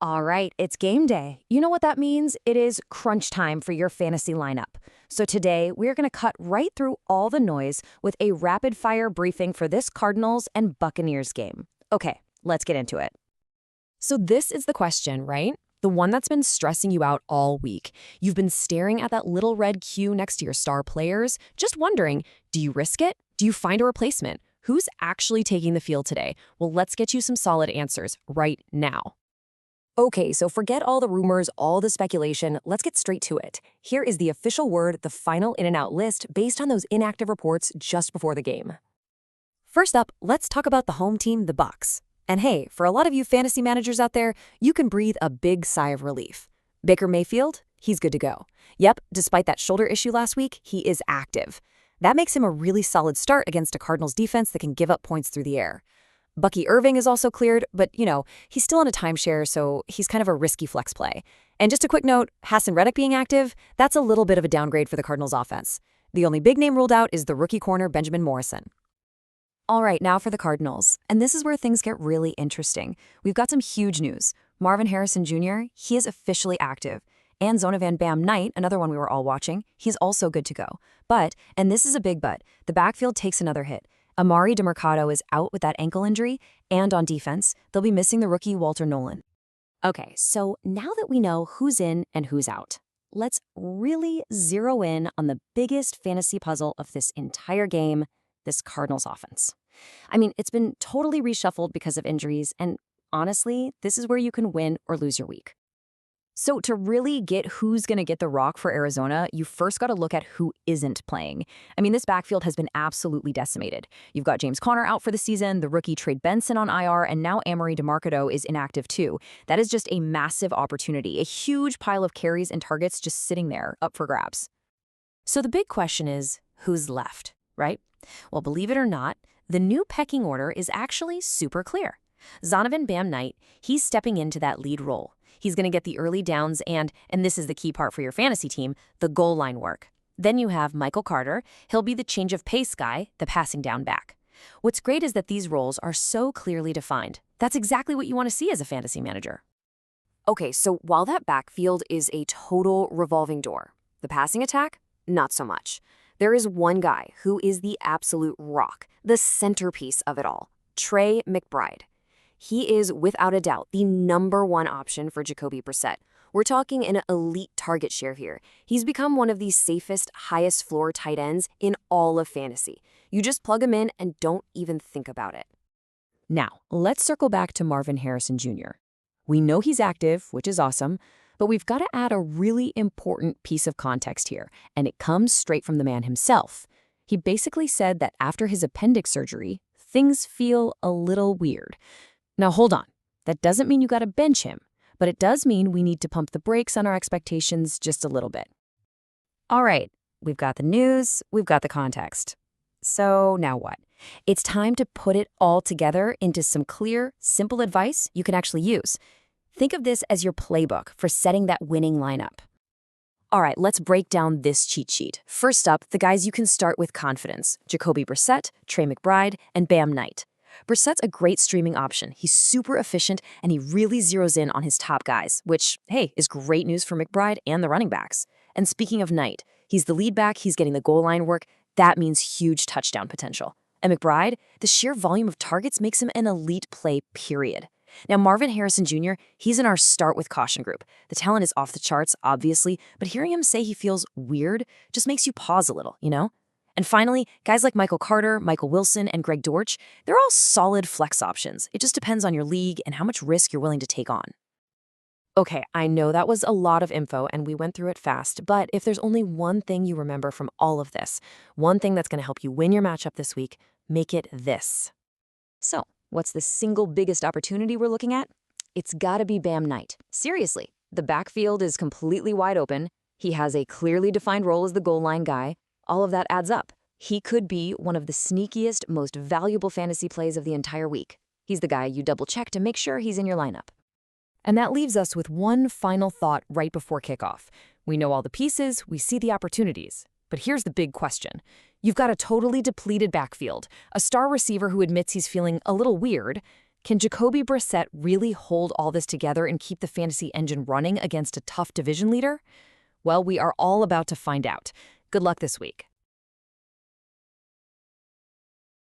All right, it's game day. You know what that means? It is crunch time for your fantasy lineup. So today, we're going to cut right through all the noise with a rapid-fire briefing for this Cardinals and Buccaneers game. Okay, let's get into it. So this is the question, right? The one that's been stressing you out all week. You've been staring at that little red Q next to your star players, just wondering, do you risk it? Do you find a replacement? Who's actually taking the field today? Well, let's get you some solid answers right now. Okay, so forget all the rumors, all the speculation. Let's get straight to it. Here is the official word, the final in and out list based on those inactive reports just before the game. First up, let's talk about the home team, the Bucs. And hey, for a lot of you fantasy managers out there, you can breathe a big sigh of relief. Baker Mayfield, he's good to go. Yep, despite that shoulder issue last week, he is active. That makes him a really solid start against a Cardinals defense that can give up points through the air. Bucky Irving is also cleared, but, he's still on a timeshare, so he's kind of a risky flex play. And just a quick note, Hassan Reddick being active, that's a little bit of a downgrade for the Cardinals offense. The only big name ruled out is the rookie corner Benjamin Morrison. All right, now for the Cardinals. And this is where things get really interesting. We've got some huge news. Marvin Harrison Jr., he is officially active. And Zonovan Bam Knight, another one we were all watching, he's also good to go. But, and this is a big but, the backfield takes another hit. Amari DeMercado is out with that ankle injury, and on defense, they'll be missing the rookie Walter Nolan. Okay, so now that we know who's in and who's out, let's really zero in on the biggest fantasy puzzle of this entire game, this Cardinals offense. I mean, it's been totally reshuffled because of injuries, and honestly, this is where you can win or lose your week. So to really get who's going to get the rock for Arizona, you first got to look at who isn't playing. I mean, this backfield has been absolutely decimated. You've got James Conner out for the season, the rookie Trey Benson on IR, and now Amari DeMarcado is inactive too. That is just a massive opportunity, a huge pile of carries and targets just sitting there, up for grabs. So the big question is, who's left, right? Well, believe it or not, the new pecking order is actually super clear. Zonovan Bam Knight, he's stepping into that lead role. He's going to get the early downs and this is the key part for your fantasy team, the goal line work. Then you have Michael Carter. He'll be the change of pace guy, the passing down back. What's great is that these roles are so clearly defined. That's exactly what you want to see as a fantasy manager. Okay, so while that backfield is a total revolving door, the passing attack, not so much. There is one guy who is the absolute rock, the centerpiece of it all, Trey McBride. He is, without a doubt, the #1 option for Jacoby Brissett. We're talking an elite target share here. He's become one of the safest, highest floor tight ends in all of fantasy. You just plug him in and don't even think about it. Now, let's circle back to Marvin Harrison Jr. We know he's active, which is awesome, but we've got to add a really important piece of context here, and it comes straight from the man himself. He basically said that after his appendix surgery, things feel a little weird. Now, hold on. That doesn't mean you got to bench him, but it does mean we need to pump the brakes on our expectations just a little bit. All right, we've got the news, we've got the context. So now what? It's time to put it all together into some clear, simple advice you can actually use. Think of this as your playbook for setting that winning lineup. All right, let's break down this cheat sheet. First up, the guys you can start with confidence: Jacoby Brissett, Trey McBride, and Bam Knight. Brissett's a great streaming option. He's super efficient, and he really zeroes in on his top guys, which, hey, is great news for McBride and the running backs. And speaking of Knight, he's the lead back, he's getting the goal line work. That means huge touchdown potential. And McBride, the sheer volume of targets makes him an elite play, period. Now, Marvin Harrison Jr., he's in our start with caution group. The talent is off the charts, obviously, but hearing him say he feels weird just makes you pause a little, And finally, guys like Michael Carter, Michael Wilson, and Greg Dortch, they're all solid flex options. It just depends on your league and how much risk you're willing to take on. Okay, I know that was a lot of info and we went through it fast, but if there's only one thing you remember from all of this, one thing that's going to help you win your matchup this week, make it this. So, what's the single biggest opportunity we're looking at? It's gotta be Bam Knight. Seriously, the backfield is completely wide open. He has a clearly defined role as the goal line guy. All of that adds up. He could be one of the sneakiest, most valuable fantasy plays of the entire week. He's the guy you double-check to make sure he's in your lineup. And that leaves us with one final thought right before kickoff. We know all the pieces, we see the opportunities. But here's the big question. You've got a totally depleted backfield, a star receiver who admits he's feeling a little weird. Can Jacoby Brissett really hold all this together and keep the fantasy engine running against a tough division leader? Well, we are all about to find out. Good luck this week.